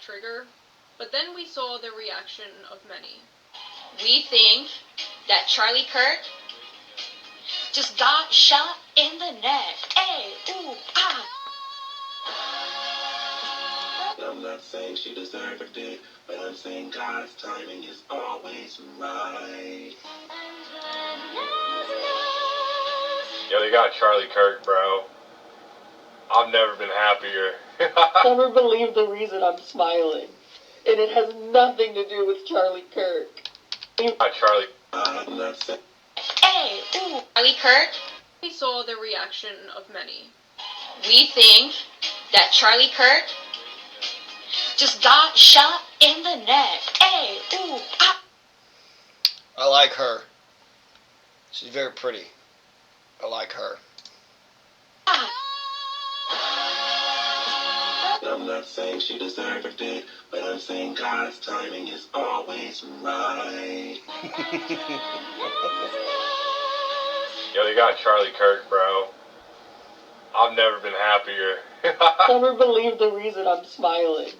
trigger, but then we saw the reaction of many. We think that Charlie Kirk just got shot in the neck. Hey, ooh, ah. I'm not saying she deserved it, but I'm saying God's timing is always right. Yo, they got Charlie Kirk, bro. I've never been happier. Never believe the reason I'm smiling. And it has nothing to do with Charlie Kirk. Charlie. I'm not saying. Hey, ooh, Charlie Kirk. We saw the reaction of many. We think that Charlie Kirk just got shot in the neck. Hey, ooh, ah. I like her. She's very pretty. I like her. Ah. I'm not saying she deserved it, but I'm saying God's timing is always right. Yo, they got Charlie Kirk, bro. I've never been happier. Never believe the reason I'm smiling.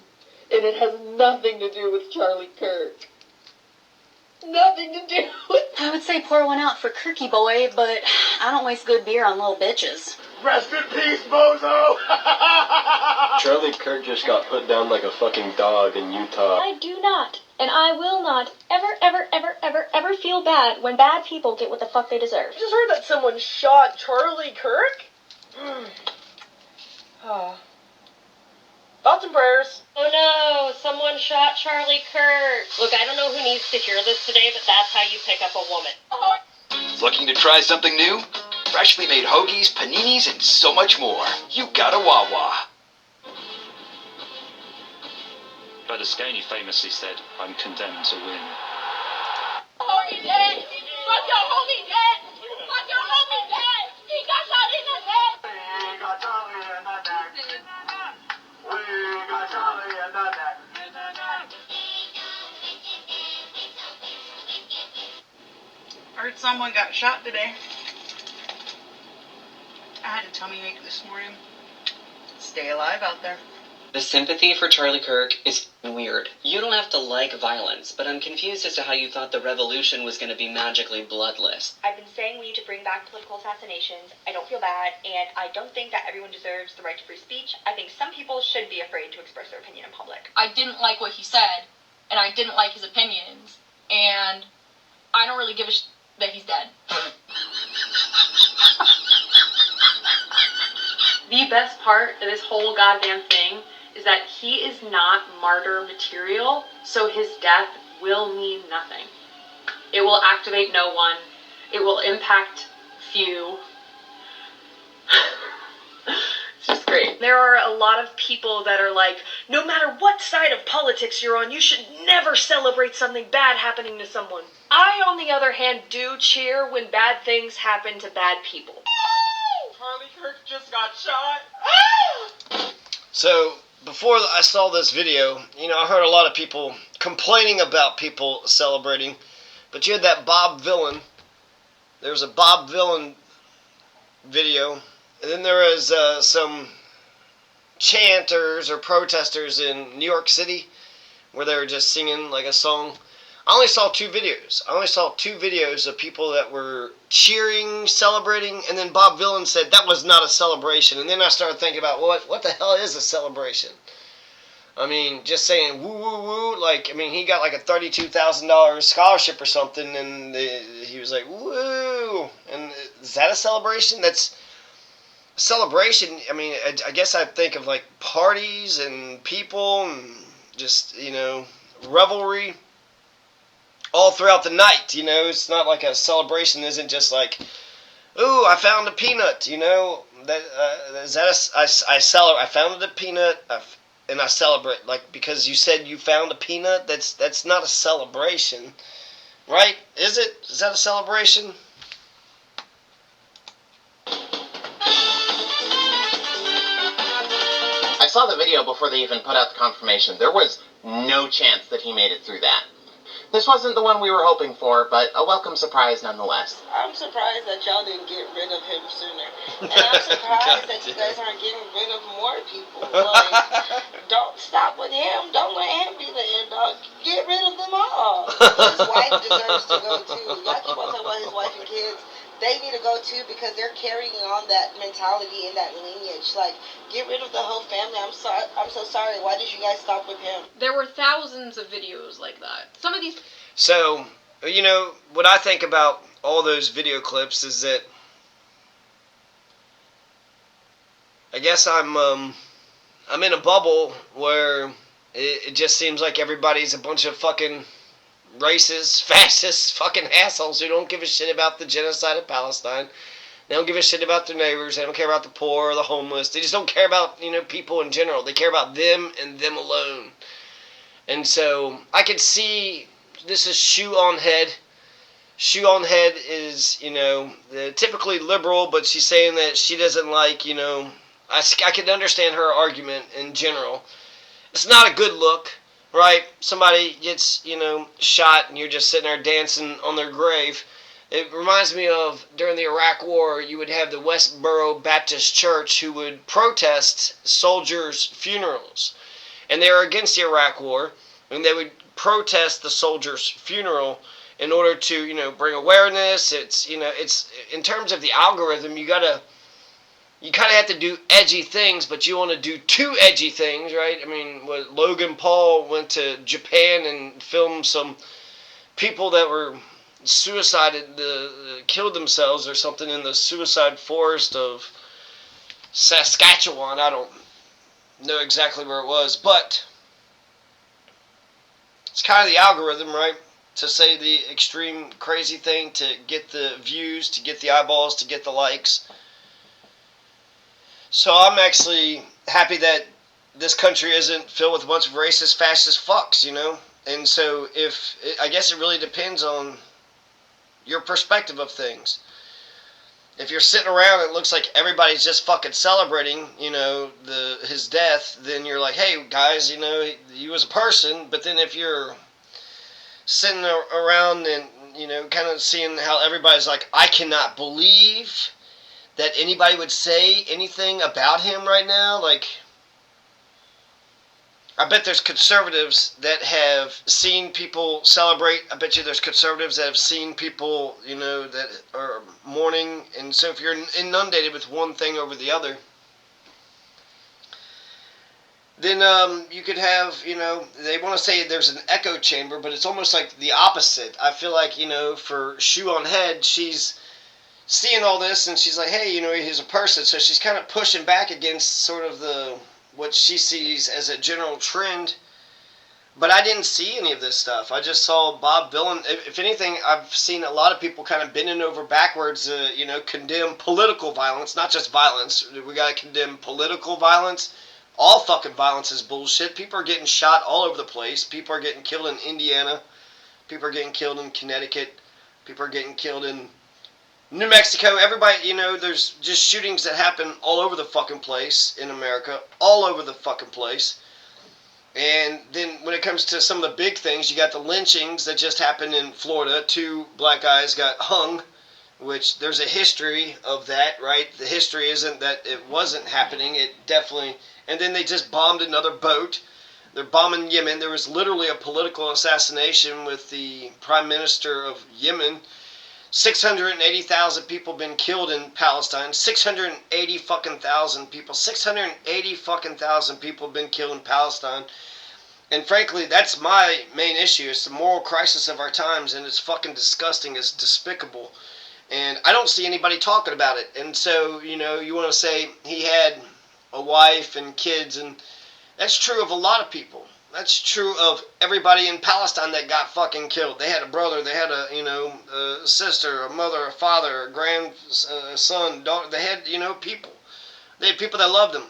And it has nothing to do with Charlie Kirk. Nothing to do with... I would say pour one out for Kirky Boy, but I don't waste good beer on little bitches. Rest in peace, bozo! Charlie Kirk just got put down like a fucking dog in Utah. I do not, and I will not, ever feel bad when bad people get what the fuck they deserve. I just heard that someone shot Charlie Kirk? Thoughts and prayers. Oh no, someone shot Charlie Kirk. Look, I don't know who needs to hear this today, but that's how you pick up a woman. Looking to try something new? Freshly made hoagies, paninis, and so much more. You got a Wawa. Berlusconi famously said, "I'm condemned to win." Homie dead! Fuck your homie dead! Fuck your homie dead! He got shot in the neck! We got Charlie in the neck. We got Charlie in the neck. Heard someone got shot today. I had a tummy ache this morning. Stay alive out there. The sympathy for Charlie Kirk is weird. You don't have to like violence, but I'm confused as to how you thought the revolution was going to be magically bloodless. I've been saying we need to bring back political assassinations. I don't feel bad, and I don't think that everyone deserves the right to free speech. I think some people should be afraid to express their opinion in public. I didn't like what he said, and I didn't like his opinions, and I don't really give a that he's dead. The best part of this whole goddamn thing is that he is not martyr material, so his death will mean nothing. It will activate no one. It will impact few. It's just great. There are a lot of people that are like, no matter what side of politics you're on, you should never celebrate something bad happening to someone. I, on the other hand, do cheer when bad things happen to bad people. Charlie Kirk just got shot. So, before I saw this video, I heard a lot of people complaining about people celebrating. But you had that Bob Villain. There was a Bob Villain video. And then there was some chanters or protesters in New York City where they were just singing like a song. I only saw two videos. Of people that were cheering, celebrating, and then Bob Villain said that was not a celebration. And then I started thinking about what the hell is a celebration? I mean, just saying woo woo woo, he got like a $32,000 scholarship or something, and he was like woo, and is that a celebration? That's a celebration. I mean, I guess I think of like parties and people and just revelry all throughout the night. It's not like a celebration. Isn't just like, ooh, I found a peanut. That is that I found a peanut. And I celebrate, because you said you found a peanut. That's not a celebration, right? Is it? Is that a celebration? I saw the video before they even put out the confirmation. There was no chance that he made it through that. This wasn't the one we were hoping for, but a welcome surprise nonetheless. I'm surprised that y'all didn't get rid of him sooner. And I'm surprised that you guys aren't getting rid of more people. Don't stop with him. Don't let him be the end dog. Get rid of them all. His wife deserves to go too. Y'all keep on talking about his wife and kids. They need to go too because they're carrying on that mentality and that lineage. Like, get rid of the whole family. I'm sorry. I'm so sorry. Why did you guys stop with him? There were thousands of videos like that. Some of these. So, you know, what I think about all those video clips is that I guess I'm in a bubble where it just seems like everybody's a bunch of fucking racist, fascist, fucking assholes who don't give a shit about the genocide of Palestine. They don't give a shit about their neighbors. They don't care about the poor or the homeless. They just don't care about, you know, people in general. They care about them and them alone. And so I could see this is ShoeOnHead. ShoeOnHead is, you know, typically liberal, but she's saying that she doesn't like, you know, I can understand her argument in general. It's not a good look, right? Somebody gets, you know, shot and you're just sitting there dancing on their grave. It reminds me of during the Iraq War, you would have the Westboro Baptist Church who would protest soldiers' funerals. And they were against the Iraq War, and they would protest the soldier's funeral in order to, you know, bring awareness. It's, you know, it's in terms of the algorithm, you kind of have to do edgy things, but you want to do too edgy things, right? I mean, Logan Paul went to Japan and filmed some people that were killed themselves or something in the suicide forest of Saskatchewan. I don't know exactly where it was, but it's kind of the algorithm, right? To say the extreme crazy thing, to get the views, to get the eyeballs, to get the likes. So I'm actually happy that this country isn't filled with a bunch of racist, fascist fucks, you know? And so I guess it really depends on your perspective of things. If you're sitting around and it looks like everybody's just fucking celebrating, you know, his death, then you're like, hey, guys, you know, he was a person. But then if you're sitting around and, you know, kind of seeing how everybody's like, I cannot believe that anybody would say anything about him right now, like, I bet there's conservatives that have seen people celebrate. I bet you there's conservatives that have seen people, you know, that are mourning. And so if you're inundated with one thing over the other, then you could have, you know, they want to say there's an echo chamber, but it's almost like the opposite. I feel like, you know, for ShoeOnHead, she's seeing all this and she's like, hey, you know, he's a person. So she's kind of pushing back against sort of what she sees as a general trend. But I didn't see any of this stuff. I just saw Bob Dylan. If anything, I've seen a lot of people kind of bending over backwards, you know, condemn political violence, not just violence. We got to condemn political violence. All fucking violence is bullshit. People are getting shot all over the place. People are getting killed in Indiana. People are getting killed in Connecticut. People are getting killed in New Mexico. Everybody, you know, there's just shootings that happen all over the fucking place in America. All over the fucking place. And then when it comes to some of the big things, you got the lynchings that just happened in Florida. 2 black guys got hung, which there's a history of that, right? The history isn't that it wasn't happening. It definitely... And then they just bombed another boat. They're bombing Yemen. There was literally a political assassination with the Prime Minister of Yemen. 680,000 people been killed in Palestine. 680 fucking thousand people. 680 fucking thousand people been killed in Palestine. And frankly, that's my main issue. It's the moral crisis of our times, and it's fucking disgusting. It's despicable. And I don't see anybody talking about it. And so, you know, you want to say he had a wife and kids, and that's true of a lot of people. That's true of everybody in Palestine that got fucking killed. They had a brother, they had a, you know, a sister, a mother, a father, a grandson, daughter. They had, you know, people. They had people that loved them.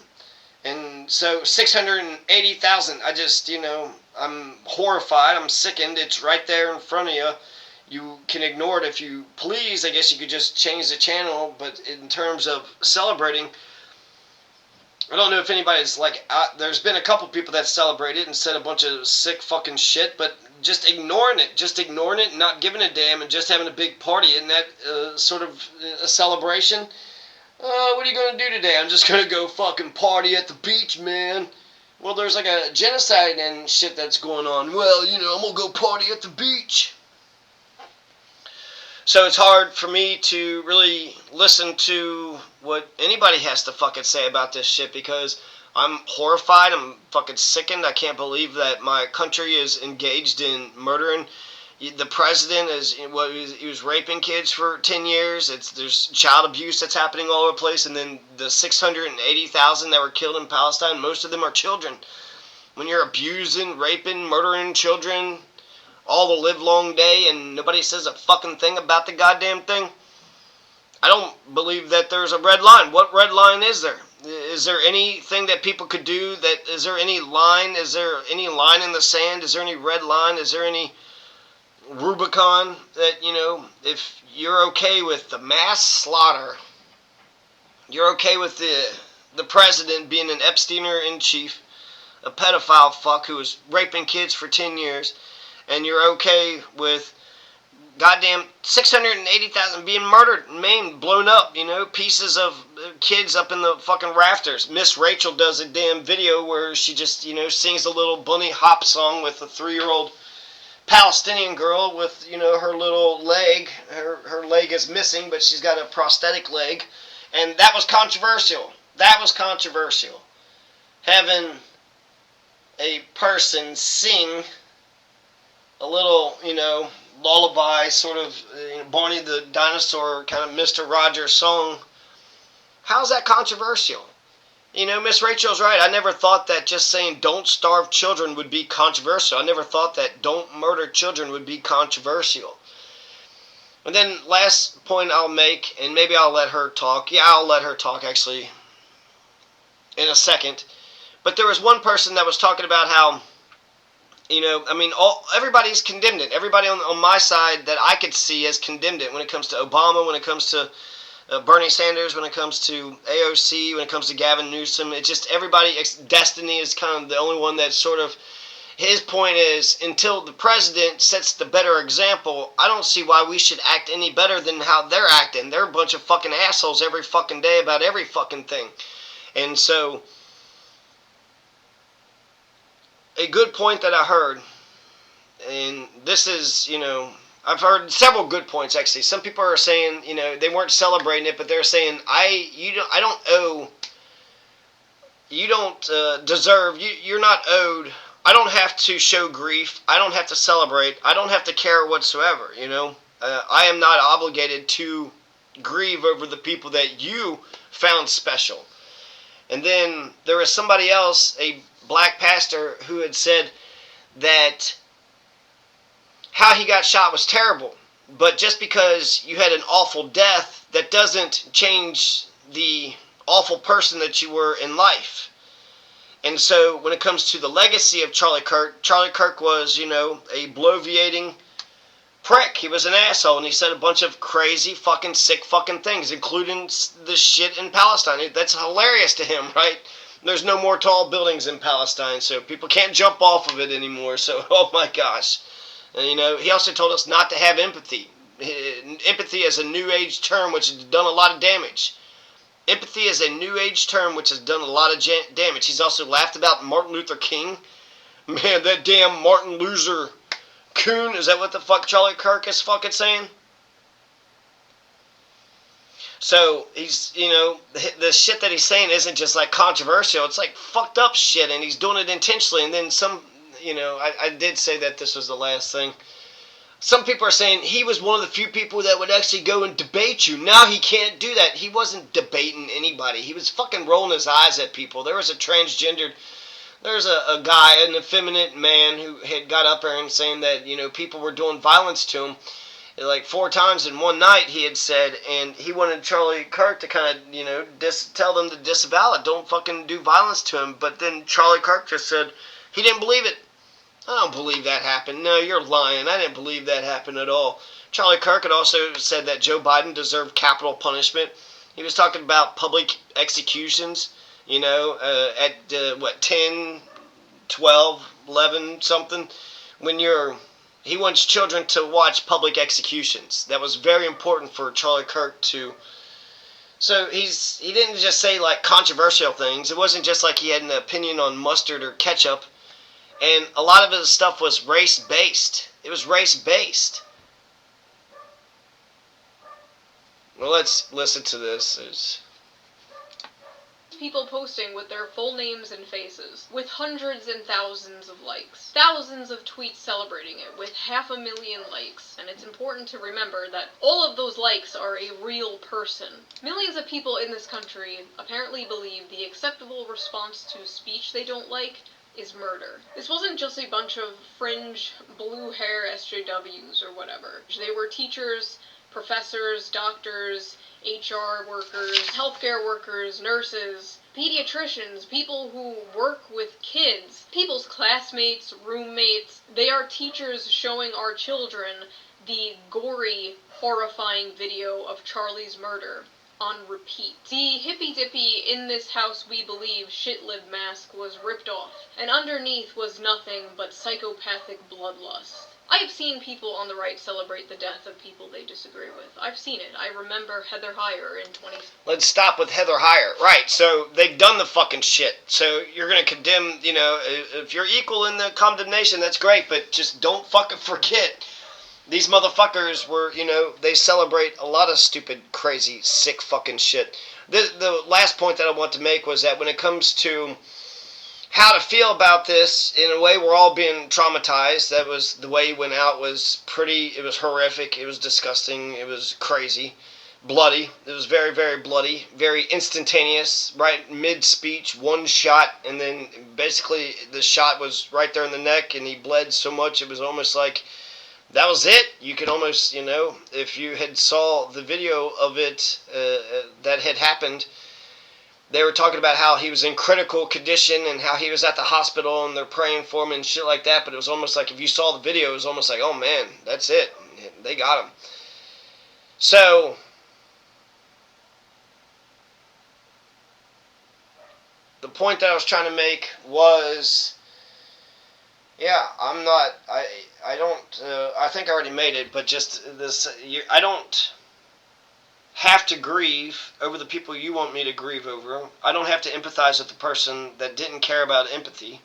And so 680,000, I just, you know, I'm horrified, I'm sickened. It's right there in front of you. You can ignore it if you please. I guess you could just change the channel. But in terms of celebrating, I don't know if anybody's like, there's been a couple people that celebrated and said a bunch of sick fucking shit, but just ignoring it, not giving a damn, and just having a big party in that sort of a celebration. What are you going to do today? I'm just going to go fucking party at the beach, man. well, there's like a genocide and shit that's going on. Well, I'm gonna go party at the beach. So it's hard for me to really listen to what anybody has to fucking say about this shit because I'm horrified. I'm fucking sickened. I can't believe that my country is engaged in murdering. The president he was raping kids for 10 years. There's child abuse that's happening all over the place, and then the 680,000 that were killed in Palestine, most of them are children. When you're abusing, raping, murdering children all the live long day and nobody says a fucking thing about the goddamn thing, I don't believe that there's a red line. What red line is there? Is there anything that people could do? Is there any line? Is there any line in the sand? Is there any red line? Is there any Rubicon that, if you're okay with the mass slaughter, you're okay with the president being an Epsteiner-in-chief, a pedophile fuck who was raping kids for 10 years, and you're okay with goddamn 680,000 being murdered, maimed, blown up, pieces of kids up in the fucking rafters. Miss Rachel does a damn video where she just, sings a little bunny hop song with a 3-year-old Palestinian girl with, her little leg. Her leg is missing, but she's got a prosthetic leg. And that was controversial. That was controversial. Having a person sing a little, lullaby, sort of Barney the Dinosaur, kind of Mr. Rogers song. How's that controversial? Miss Rachel's right. I never thought that just saying don't starve children would be controversial. I never thought that don't murder children would be controversial. And then last point I'll make, and maybe I'll let her talk. Yeah, I'll let her talk actually in a second. But there was one person that was talking about how, everybody's condemned it. Everybody on my side that I could see has condemned it when it comes to Obama, when it comes to Bernie Sanders, when it comes to AOC, when it comes to Gavin Newsom. It's just everybody, Destiny is kind of the only one that sort of, his point is, until the president sets the better example, I don't see why we should act any better than how they're acting. They're a bunch of fucking assholes every fucking day about every fucking thing. And so, a good point that I heard, and this is, I've heard several good points actually. Some people are saying, they weren't celebrating it, but they're saying, you're not owed. I don't have to show grief. I don't have to celebrate. I don't have to care whatsoever. I am not obligated to grieve over the people that you found special. And then there was somebody else, a black pastor, who had said that how he got shot was terrible, but just because you had an awful death, that doesn't change the awful person that you were in life. And so when it comes to the legacy of Charlie Kirk was, a bloviating prick. He was an asshole, and he said a bunch of crazy fucking sick fucking things, including the shit in Palestine. That's hilarious to him, right? There's no more tall buildings in Palestine, so people can't jump off of it anymore. So, oh my gosh. And, he also told us not to have empathy. Empathy is a new age term which has done a lot of damage. Empathy is a new age term which has done a lot of damage. He's also laughed about Martin Luther King. Man, that damn Martin Luther Coon, is that what the fuck Charlie Kirk is fucking saying? So, he's, the shit that he's saying isn't just like controversial, it's like fucked up shit, and he's doing it intentionally. And then some, I did say that this was the last thing. Some people are saying he was one of the few people that would actually go and debate you. Now he can't do that. He wasn't debating anybody. He was fucking rolling his eyes at people. There's a guy, an effeminate man, who had got up there and saying that, people were doing violence to him. Like 4 times in one night, he had said, and he wanted Charlie Kirk to kind of, tell them to disavow it. Don't fucking do violence to him. But then Charlie Kirk just said he didn't believe it. I don't believe that happened. No, you're lying. I didn't believe that happened at all. Charlie Kirk had also said that Joe Biden deserved capital punishment. He was talking about public executions, at, 10, 12, 11, something. He wants children to watch public executions. That was very important for Charlie Kirk to So he didn't just say like controversial things. It wasn't just like he had an opinion on mustard or ketchup. And a lot of his stuff was race-based. It was race-based. Well, let's listen to this. People posting with their full names and faces, with hundreds and thousands of likes. Thousands of tweets celebrating it, with 500,000 likes. And it's important to remember that all of those likes are a real person. Millions of people in this country apparently believe the acceptable response to speech they don't like is murder. This wasn't just a bunch of fringe blue hair SJWs or whatever. They were teachers, professors, doctors, HR workers, healthcare workers, nurses, pediatricians, people who work with kids, people's classmates, roommates. They are teachers showing our children the gory, horrifying video of Charlie's murder on repeat. The hippy-dippy "in this house we believe" shit-lib mask was ripped off, and underneath was nothing but psychopathic bloodlust. I have seen people on the right celebrate the death of people they disagree with. I've seen it. I remember Heather Heyer in 20... Let's stop with Heather Heyer. Right, so they've done the fucking shit. So you're going to condemn, you know, if you're equal in the condemnation, that's great, but just don't fucking forget. These motherfuckers were, you know, they celebrate a lot of stupid, crazy, sick fucking shit. The last point that I want to make was that when it comes to how to feel about this, in a way we're all being traumatized. That was the way he went out, was pretty, it was horrific, it was disgusting, it was crazy, bloody. It was very, very bloody, very instantaneous, right mid-speech, one shot, and then basically the shot was right there in the neck, and he bled so much it was almost like that was it. You could almost, you know, if you had saw the video of it that had happened, they were talking about how he was in critical condition and how he was at the hospital and they're praying for him and shit like that, but it was almost like if you saw the video, it was almost like, oh man, that's it. They got him. So, the point that I was trying to make was, yeah, I'm not, I don't, I think I already made it, but just this, I don't have to grieve over the people you want me to grieve over. I don't have to empathize with the person that didn't care about empathy.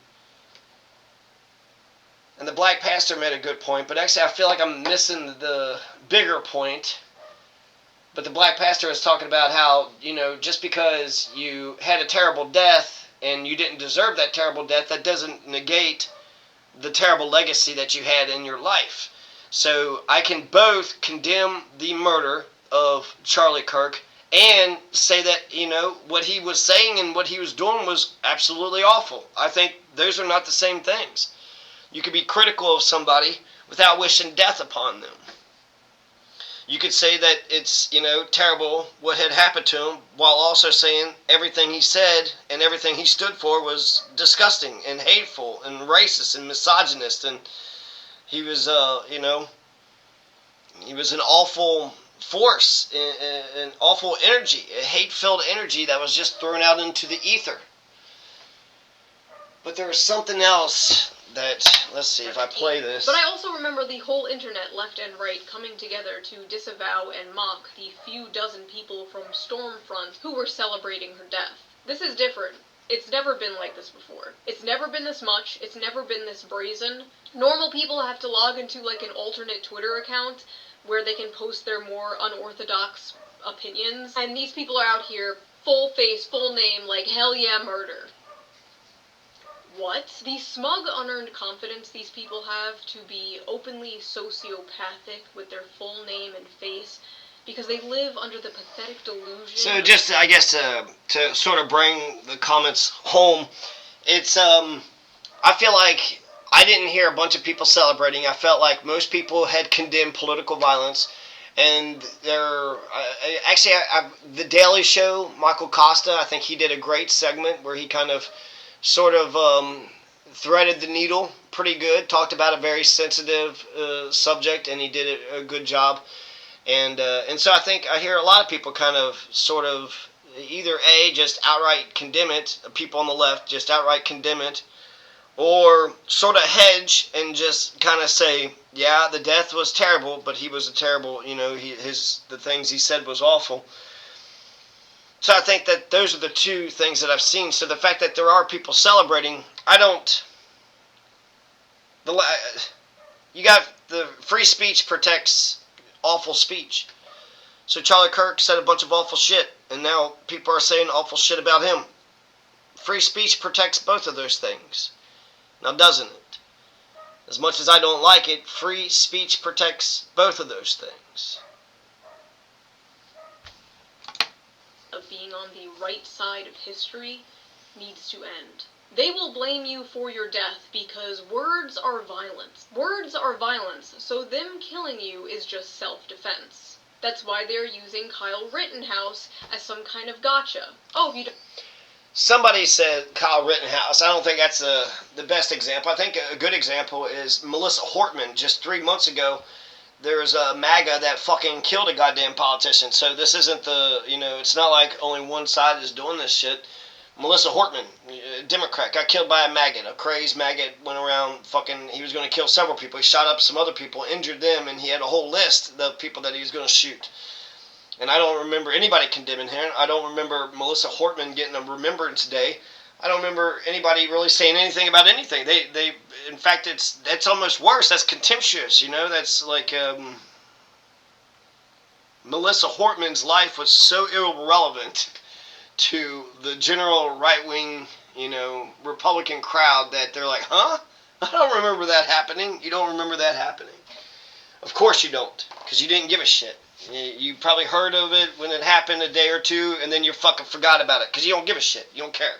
And the black pastor made a good point, but actually I feel like I'm missing the bigger point. But the black pastor is talking about how, you know, just because you had a terrible death and you didn't deserve that terrible death, that doesn't negate the terrible legacy that you had in your life. So I can both condemn the murder of Charlie Kirk and say that, you know, what he was saying and what he was doing was absolutely awful. I think those are not the same things. You could be critical of somebody without wishing death upon them. You could say that it's, you know, terrible what had happened to him, while also saying everything he said and everything he stood for was disgusting and hateful and racist and misogynist, and he was, you know, he was an awful force, an awful energy, a hate-filled energy that was just thrown out into the ether. But there was something else that, let's see if I play this. But I also remember the whole internet, left and right, coming together to disavow and mock the few dozen people from Stormfront who were celebrating her death. This is different. It's never been like this before. It's never been this much. It's never been this brazen. Normal people have to log into like an alternate Twitter account where they can post their more unorthodox opinions. And these people are out here, full face, full name, like, hell yeah, murder. What? The smug, unearned confidence these people have to be openly sociopathic with their full name and face because they live under the pathetic delusion. So just, I guess, to sort of bring the comments home, it's, I feel like I didn't hear a bunch of people celebrating. I felt like most people had condemned political violence. And there, actually, The Daily Show, Michael Costa, I think he did a great segment where he kind of sort of threaded the needle pretty good, talked about a very sensitive subject, and he did a good job. And so I think I hear a lot of people kind of sort of either just outright condemn it, people on the left just outright condemn it, or sort of hedge and just kind of say, yeah, the death was terrible, but he was a terrible, you know, the things he said was awful. So I think that those are the two things that I've seen. So the fact that there are people celebrating, you got the free speech protects awful speech. So Charlie Kirk said a bunch of awful shit, and now people are saying awful shit about him. Free speech protects both of those things. Now, doesn't it? As much as I don't like it, free speech protects both of those things. Of being on the right side of history needs to end. They will blame you for your death because words are violence. Words are violence, so them killing you is just self-defense. That's why they're using Kyle Rittenhouse as some kind of gotcha. Oh, you don't... Somebody said Kyle Rittenhouse. I don't think that's the best example. I think a good example is Melissa Hortman. Just 3 months ago, there was a MAGA that fucking killed a goddamn politician. So this isn't it's not like only one side is doing this shit. Melissa Hortman, a Democrat, got killed by a maggot. A crazed maggot went around he was going to kill several people. He shot up some other people, injured them, and he had a whole list of people that he was going to shoot. And I don't remember anybody condemning him. I don't remember Melissa Hortman getting a Remembrance Day. I don't remember anybody really saying anything about anything. They in fact, that's almost worse. That's contemptuous, That's like, Melissa Hortman's life was so irrelevant to the general right-wing, Republican crowd that they're like, huh? I don't remember that happening. You don't remember that happening. Of course you don't, because you didn't give a shit. You probably heard of it when it happened a day or two, and then you fucking forgot about it, because you don't give a shit. You don't care.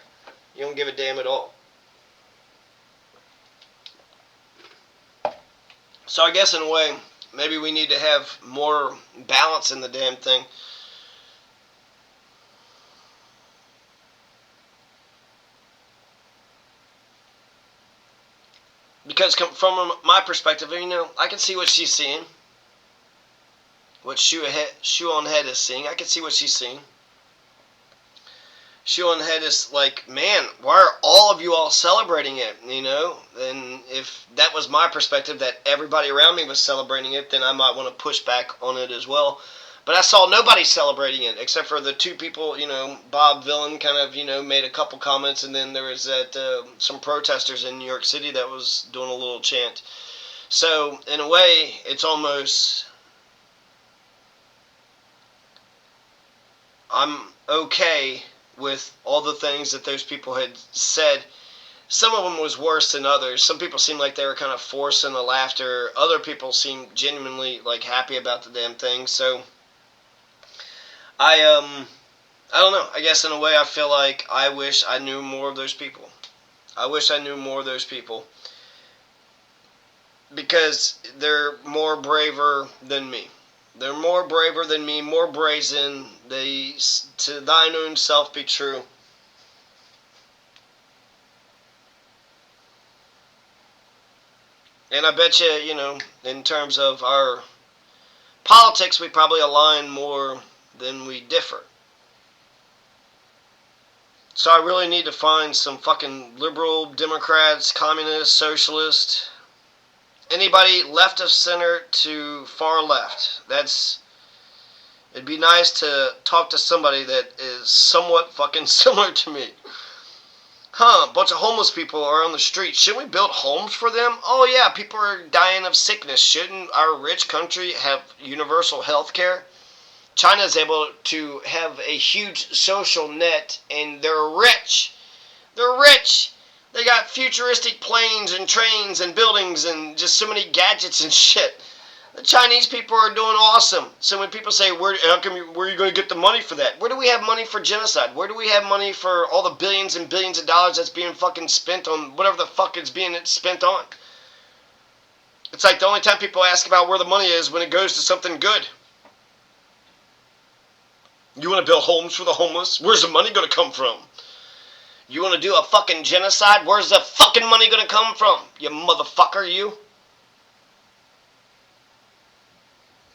You don't give a damn at all. So I guess in a way, maybe we need to have more balance in the damn thing. Because from my perspective, I can see what she's seeing. What ShoeOnHead is seeing. I can see what she's seeing. ShoeOnHead is like, man, why are all of you all celebrating it? And if that was my perspective, that everybody around me was celebrating it, then I might want to push back on it as well. But I saw nobody celebrating it, except for the two people, Bob Villain kind of, made a couple comments, and then there was some protesters in New York City that was doing a little chant. So, in a way, it's almost... I'm okay with all the things that those people had said. Some of them was worse than others. Some people seemed like they were kind of forcing the laughter. Other people seemed genuinely, happy about the damn thing. So... I don't know. I guess in a way I feel like I wish I knew more of those people. I wish I knew more of those people. Because they're more braver than me. They're more braver than me, more brazen. They, to thine own self be true. And I bet you, in terms of our politics, we probably align more than we differ. So I really need to find some fucking liberal, Democrats, communists, socialists, anybody left of center to far left. It'd be nice to talk to somebody that is somewhat fucking similar to me. A bunch of homeless people are on the street. Shouldn't we build homes for them? Oh yeah, people are dying of sickness. Shouldn't our rich country have universal health care? China is able to have a huge social net, and they're rich. They're rich. They got futuristic planes and trains and buildings and just so many gadgets and shit. The Chinese people are doing awesome. So when people say, where are you going to get the money for that? Where do we have money for genocide? Where do we have money for all the billions and billions of dollars that's being fucking spent on whatever the fuck it's being spent on? It's like the only time people ask about where the money is when it goes to something good. You want to build homes for the homeless? Where's the money going to come from? You want to do a fucking genocide? Where's the fucking money going to come from? You motherfucker, you.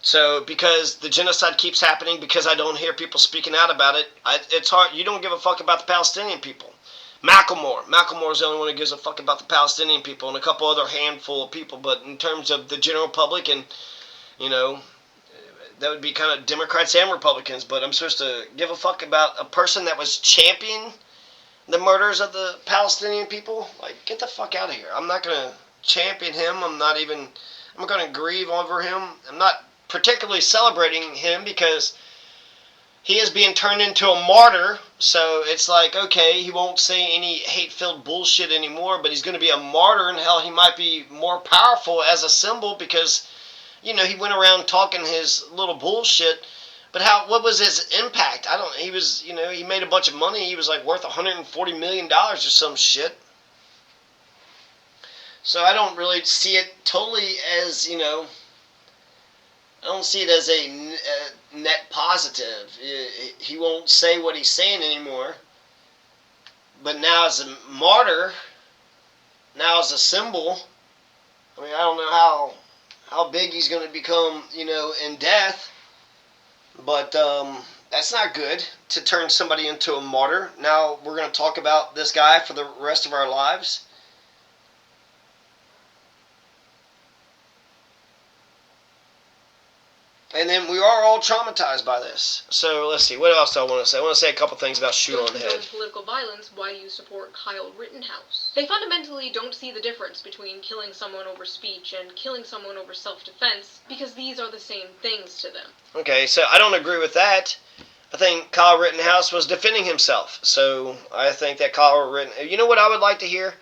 So, because the genocide keeps happening, because I don't hear people speaking out about it, it's hard. You don't give a fuck about the Palestinian people. Macklemore's the only one who gives a fuck about the Palestinian people and a couple other handful of people. But in terms of the general public and, that would be kind of Democrats and Republicans, but I'm supposed to give a fuck about a person that was championing the murders of the Palestinian people? Like, get the fuck out of here. I'm not going to champion him. I'm going to grieve over him. I'm not particularly celebrating him because he is being turned into a martyr. So it's like, okay, he won't say any hate-filled bullshit anymore, but he's going to be a martyr, and hell, he might be more powerful as a symbol because, you know, he went around talking his little bullshit. But what was his impact? He was, you know, he made a bunch of money. He was like worth $140 million or some shit. So I don't really see it totally as, you know, I don't see it as a net positive. He won't say what he's saying anymore. But now as a martyr, now as a symbol, I mean, I don't know how big he's going to become, you know, in death. But that's not good to turn somebody into a martyr. Now we're going to talk about this guy for the rest of our lives. And then we are all traumatized by this. So let's see, what else do I want to say? I want to say a couple things about ShoeOnHead. Political violence, why do you support Kyle Rittenhouse? They fundamentally don't see the difference between killing someone over speech and killing someone over self-defense, because these are the same things to them. Okay, so I don't agree with that. I think Kyle Rittenhouse was defending himself. So I think that Kyle Rittenhouse... You know what I would like to hear?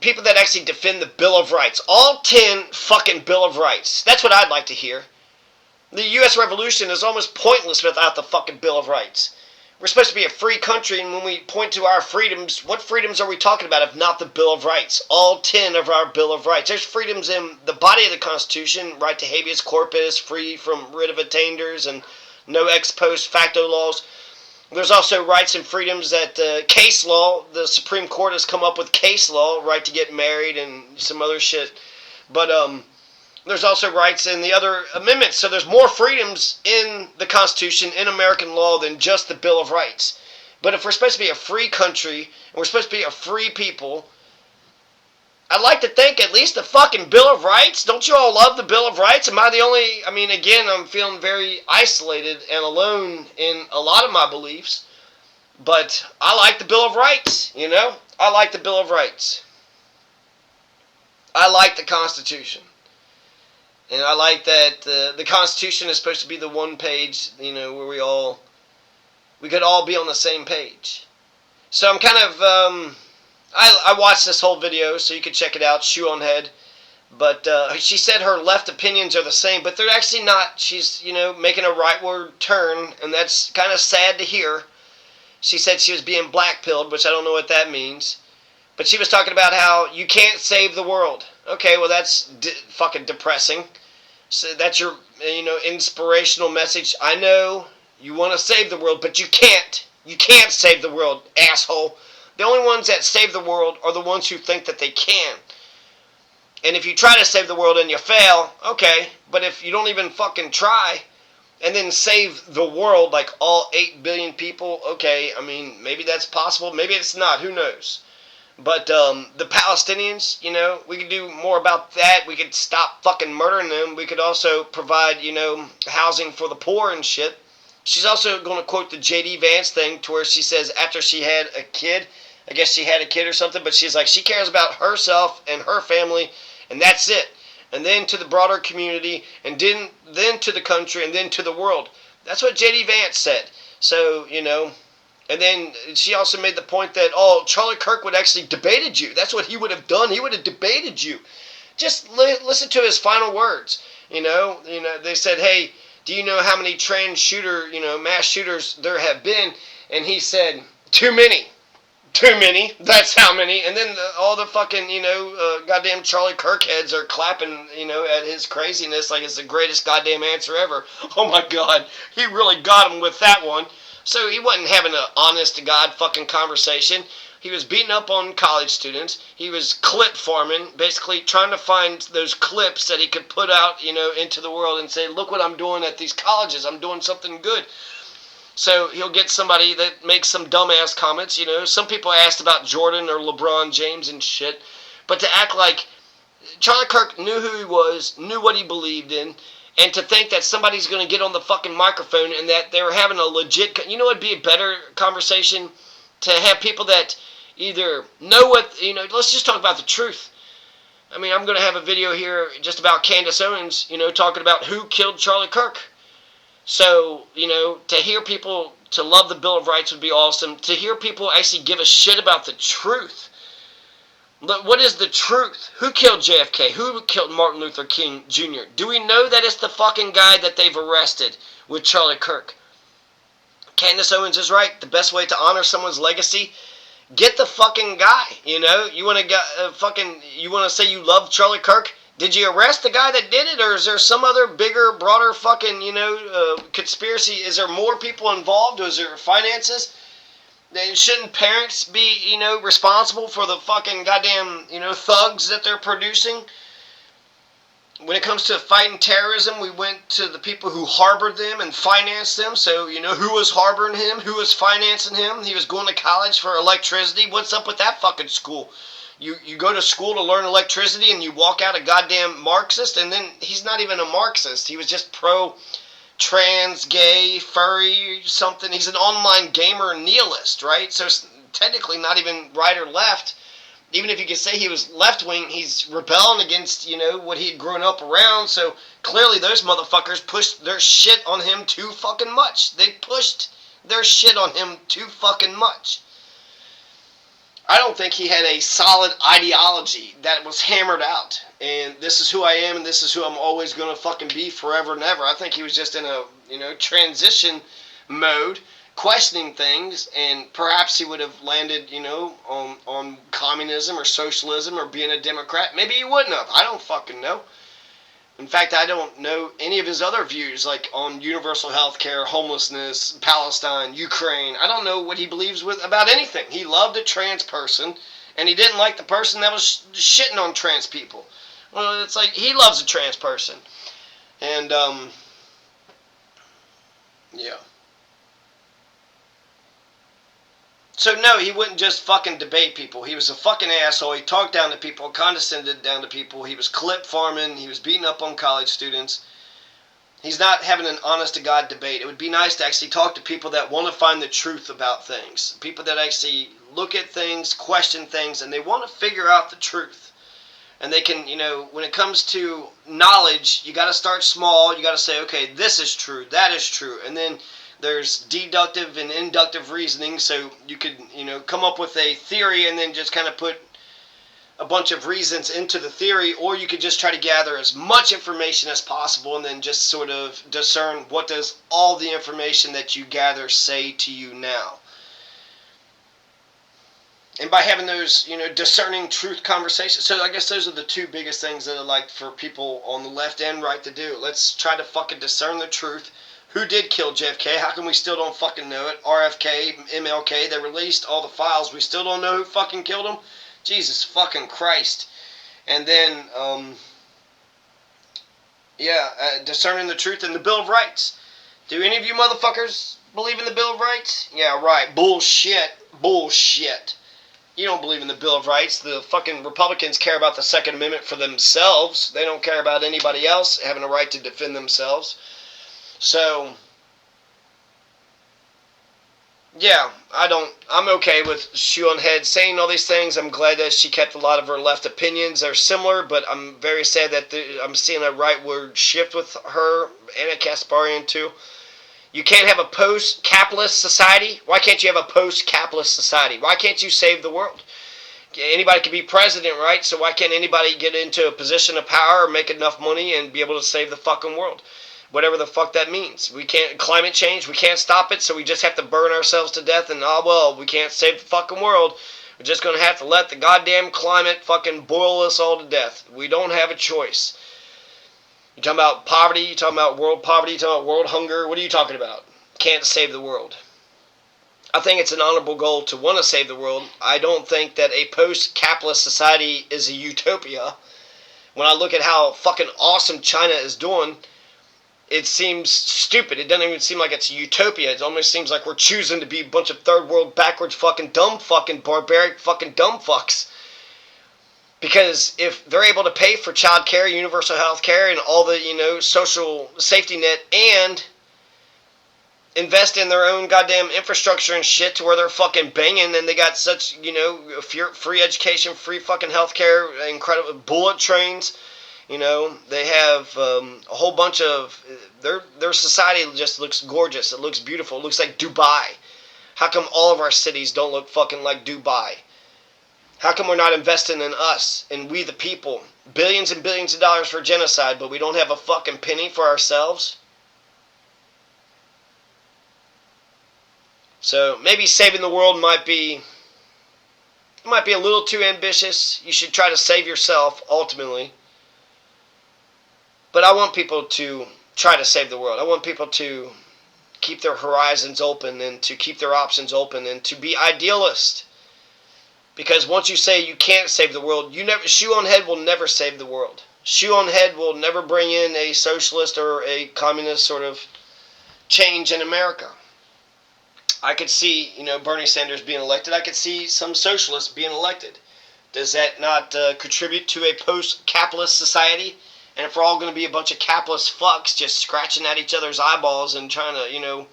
People that actually defend the Bill of Rights. All 10 fucking Bill of Rights. That's what I'd like to hear. The U.S. Revolution is almost pointless without the fucking Bill of Rights. We're supposed to be a free country, and when we point to our freedoms, what freedoms are we talking about if not the Bill of Rights? All 10 of our Bill of Rights. There's freedoms in the body of the Constitution, right to habeas corpus, free from writ of attainders, and no ex post facto laws. There's also rights and freedoms that case law, the Supreme Court has come up with case law, right to get married and some other shit. But, there's also rights in the other amendments. So there's more freedoms in the Constitution, in American law, than just the Bill of Rights. But if we're supposed to be a free country, and we're supposed to be a free people, I'd like to think at least the fucking Bill of Rights. Don't you all love the Bill of Rights? Am I the only... I mean, again, I'm feeling very isolated and alone in a lot of my beliefs. But I like the Bill of Rights, you know? I like the Bill of Rights. I like the Constitution. And I like that the Constitution is supposed to be the one page, you know, where we could all be on the same page. So I'm kind of, I watched this whole video, so you can check it out, ShoeOnHead. But she said her left opinions are the same, but they're actually not. She's, you know, making a rightward turn, and that's kind of sad to hear. She said she was being blackpilled, which I don't know what that means. But she was talking about how you can't save the world. Okay, well that's fucking depressing. So that's your, you know, inspirational message. I know you want to save the world, but you can't. You can't save the world, asshole. The only ones that save the world are the ones who think that they can. And if you try to save the world and you fail, okay. But if you don't even fucking try and then save the world like all 8 billion people, okay, I mean, maybe that's possible. Maybe it's not. Who knows? But the Palestinians, you know, we could do more about that. We could stop fucking murdering them. We could also provide, you know, housing for the poor and shit. She's also going to quote the J.D. Vance thing to where she says after she had a kid, I guess she had a kid or something, but she's like, she cares about herself and her family, and that's it. And then to the broader community, and then to the country, and then to the world. That's what J.D. Vance said. So, you know... And then she also made the point that, oh, Charlie Kirk would actually debated you. That's what he would have done. He would have debated you. Just listen to his final words. You know, they said, hey, do you know how many mass shooters there have been? And he said, too many. Too many. That's how many. And then all the fucking, goddamn Charlie Kirk heads are clapping, at his craziness like it's the greatest goddamn answer ever. Oh my God. He really got him with that one. So he wasn't having an honest-to-God fucking conversation. He was beating up on college students. He was clip farming, basically trying to find those clips that he could put out, into the world and say, look what I'm doing at these colleges. I'm doing something good. So he'll get somebody that makes some dumbass comments, Some people asked about Jordan or LeBron James and shit. But to act like Charlie Kirk knew who he was, knew what he believed in, And to think that somebody's going to get on the fucking microphone and that they're having a legit... You know, it'd be a better conversation to have people that either know what... let's just talk about the truth. I mean, I'm going to have a video here just about Candace Owens, talking about who killed Charlie Kirk. So, to hear people to love the Bill of Rights would be awesome. To hear people actually give a shit about the truth. What is the truth? Who killed JFK? Who killed Martin Luther King Jr.? Do we know that it's the fucking guy that they've arrested with Charlie Kirk? Candace Owens is right. The best way to honor someone's legacy, get the fucking guy. You want to you want to say you love Charlie Kirk? Did you arrest the guy that did it, or is there some other bigger, broader fucking conspiracy? Is there more people involved? Or is there finances? Shouldn't parents be, responsible for the fucking goddamn, thugs that they're producing? When it comes to fighting terrorism, we went to the people who harbored them and financed them. So, who was harboring him? Who was financing him? He was going to college for electricity. What's up with that fucking school? You go to school to learn electricity and you walk out a goddamn Marxist, and then he's not even a Marxist. He was just pro-trans, gay, furry, something. He's an online gamer nihilist, right? So technically not even right or left. Even if you could say he was left-wing, he's rebelling against, what he had grown up around. So clearly those motherfuckers pushed their shit on him too fucking much. They pushed their shit on him too fucking much. I don't think he had a solid ideology that was hammered out. And this is who I am, and this is who I'm always going to fucking be forever and ever. I think he was just in a, transition mode, questioning things, and perhaps he would have landed, on communism or socialism or being a Democrat. Maybe he wouldn't have. I don't fucking know. In fact, I don't know any of his other views, like on universal health care, homelessness, Palestine, Ukraine. I don't know what he believes about anything. He loved a trans person, and he didn't like the person that was shitting on trans people. Well, it's like, he loves a trans person. And, yeah. So, no, he wouldn't just fucking debate people. He was a fucking asshole. He talked down to people, condescended down to people. He was clip farming. He was beating up on college students. He's not having an honest-to-God debate. It would be nice to actually talk to people that want to find the truth about things. People that actually look at things, question things, and they want to figure out the truth. And they can, when it comes to knowledge, you got to start small. You got to say, okay, this is true, that is true. And then there's deductive and inductive reasoning, so you could, come up with a theory and then just kind of put a bunch of reasons into the theory, or you could just try to gather as much information as possible and then just sort of discern what does all the information that you gather say to you now. And by having those, discerning truth conversations. So I guess those are the two biggest things that I'd like for people on the left and right to do. Let's try to fucking discern the truth. Who did kill JFK? How come we still don't fucking know it? RFK, MLK, they released all the files. We still don't know who fucking killed them? Jesus fucking Christ. And then, discerning the truth in the Bill of Rights. Do any of you motherfuckers believe in the Bill of Rights? Yeah, right. Bullshit. Bullshit. You don't believe in the Bill of Rights. The fucking Republicans care about the Second Amendment for themselves. They don't care about anybody else having a right to defend themselves. So, yeah, I'm okay with ShoeOnHead saying all these things. I'm glad that she kept a lot of her left opinions. They're similar, but I'm very sad that I'm seeing a rightward shift with her, Anna Kasparian too. You can't have a post-capitalist society. Why can't you have a post-capitalist society? Why can't you save the world? Anybody can be president, right? So why can't anybody get into a position of power or make enough money and be able to save the fucking world? Whatever the fuck that means. We can't, climate change, we can't stop it, so we just have to burn ourselves to death and, we can't save the fucking world. We're just going to have to let the goddamn climate fucking boil us all to death. We don't have a choice. You talking about poverty, you talking about world poverty, you talking about world hunger, what are you talking about? Can't save the world. I think it's an honorable goal to want to save the world. I don't think that a post-capitalist society is a utopia. When I look at how fucking awesome China is doing, it seems stupid. It doesn't even seem like it's a utopia. It almost seems like we're choosing to be a bunch of third world backwards fucking dumb fucking barbaric fucking dumb fucks. Because if they're able to pay for child care, universal health care, and all the, social safety net, and invest in their own goddamn infrastructure and shit to where they're fucking banging, and they got such, free education, free fucking health care, incredible bullet trains, they have a whole bunch of, their society just looks gorgeous. It looks beautiful. It looks like Dubai. How come all of our cities don't look fucking like Dubai? How come we're not investing in us, and we the people? Billions and billions of dollars for genocide, but we don't have a fucking penny for ourselves? So maybe saving the world might be a little too ambitious. You should try to save yourself, ultimately. But I want people to try to save the world. I want people to keep their horizons open and to keep their options open and to be idealist. Because once you say you can't save the world, ShoeOnHead will never save the world. ShoeOnHead will never bring in a socialist or a communist sort of change in America. I could see, Bernie Sanders being elected. I could see some socialists being elected. Does that not contribute to a post-capitalist society? And if we're all going to be a bunch of capitalist fucks just scratching at each other's eyeballs and trying to,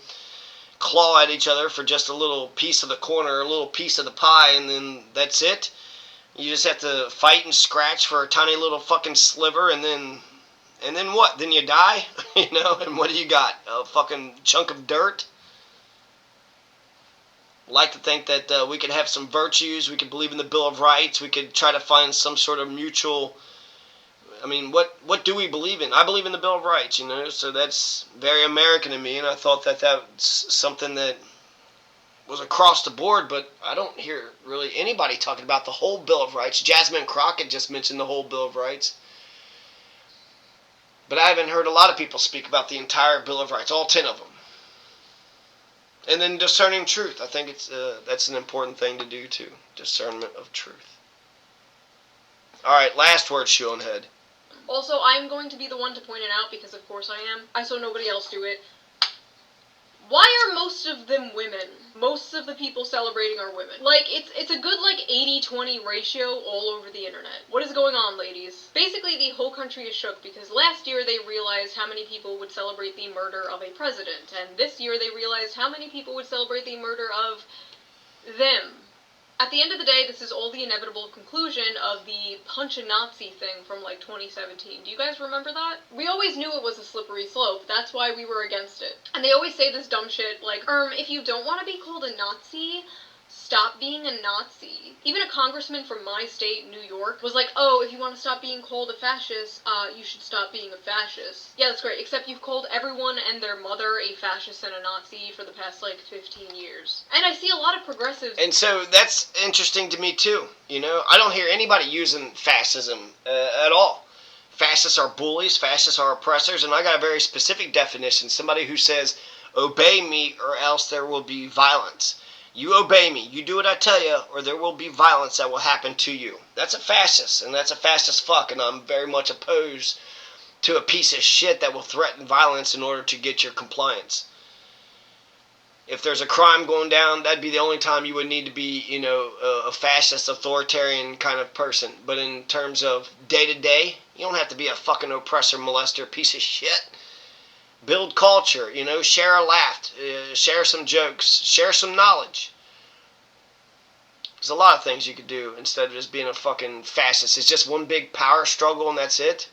claw at each other for just a little piece of the corner, a little piece of the pie, and then that's it. You just have to fight and scratch for a tiny little fucking sliver, and then what? Then you die, and what do you got? A fucking chunk of dirt? Like to think that we could have some virtues, we could believe in the Bill of Rights, we could try to find some sort of mutual. I mean, what do we believe in? I believe in the Bill of Rights, so that's very American to me, and I thought that that's something that was across the board, but I don't hear really anybody talking about the whole Bill of Rights. Jasmine Crockett just mentioned the whole Bill of Rights. But I haven't heard a lot of people speak about the entire Bill of Rights, all 10 of them. And then discerning truth. I think that's an important thing to do, too. Discernment of truth. All right, last word, ShoeOnHead. Also, I'm going to be the one to point it out because of course I am. I saw nobody else do it. Why are most of them women? Most of the people celebrating are women. Like, it's a good, 80-20 ratio all over the internet. What is going on, ladies? Basically, the whole country is shook because last year they realized how many people would celebrate the murder of a president, and this year they realized how many people would celebrate the murder of them. At the end of the day, this is all the inevitable conclusion of the punch a Nazi thing from, 2017. Do you guys remember that? We always knew it was a slippery slope. That's why we were against it. And they always say this dumb shit, if you don't want to be called a Nazi, stop being a Nazi. Even a congressman from my state, New York, was like, oh, if you want to stop being called a fascist, you should stop being a fascist. Yeah, that's great, except you've called everyone and their mother a fascist and a Nazi for the past, 15 years. And I see a lot of progressives... And so that's interesting to me, too. I don't hear anybody using fascism at all. Fascists are bullies, fascists are oppressors, and I got a very specific definition. Somebody who says, obey me or else there will be violence. You obey me, you do what I tell you, or there will be violence that will happen to you. That's a fascist, and that's a fascist fuck, and I'm very much opposed to a piece of shit that will threaten violence in order to get your compliance. If there's a crime going down, that'd be the only time you would need to be, a fascist, authoritarian kind of person. But in terms of day-to-day, you don't have to be a fucking oppressor, molester, piece of shit. Build culture, share a laugh, share some jokes, share some knowledge. There's a lot of things you could do instead of just being a fucking fascist. It's just one big power struggle and that's it.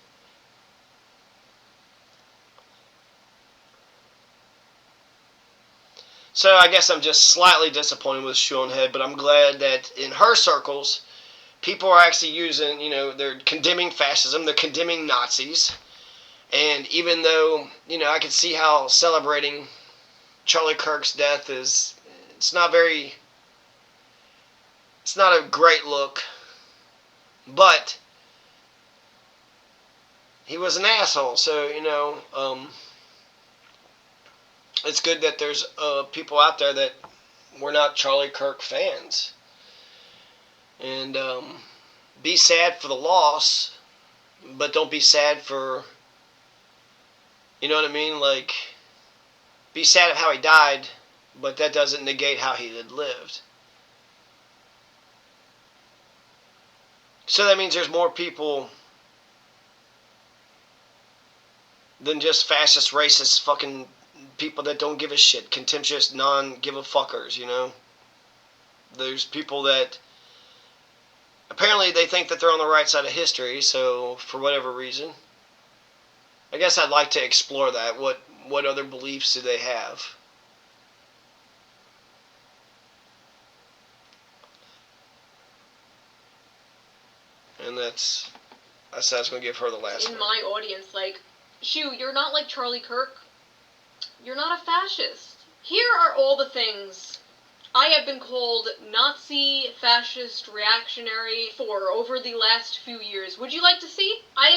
So I guess I'm just slightly disappointed with ShoeOnHead, but I'm glad that in her circles, people are actually using, they're condemning fascism, they're condemning Nazis. And even though, I can see how celebrating Charlie Kirk's death it's not a great look, but he was an asshole, so, it's good that there's people out there that were not Charlie Kirk fans. And be sad for the loss, but don't be sad for... You know what I mean? Be sad of how he died, but that doesn't negate how he had lived. So that means there's more people than just fascist, racist, fucking people that don't give a shit, contemptuous, non-give-a-fuckers, you know? There's people that apparently they think that they're on the right side of history, so for whatever reason. I guess I'd like to explore that. What other beliefs do they have? And that's... I said I was going to give her the last In one. my audience, like, Shoe, you're not like Charlie Kirk. You're not a fascist. Here are all the things I have been called Nazi, fascist, reactionary for over the last few years. Would you like to see? I have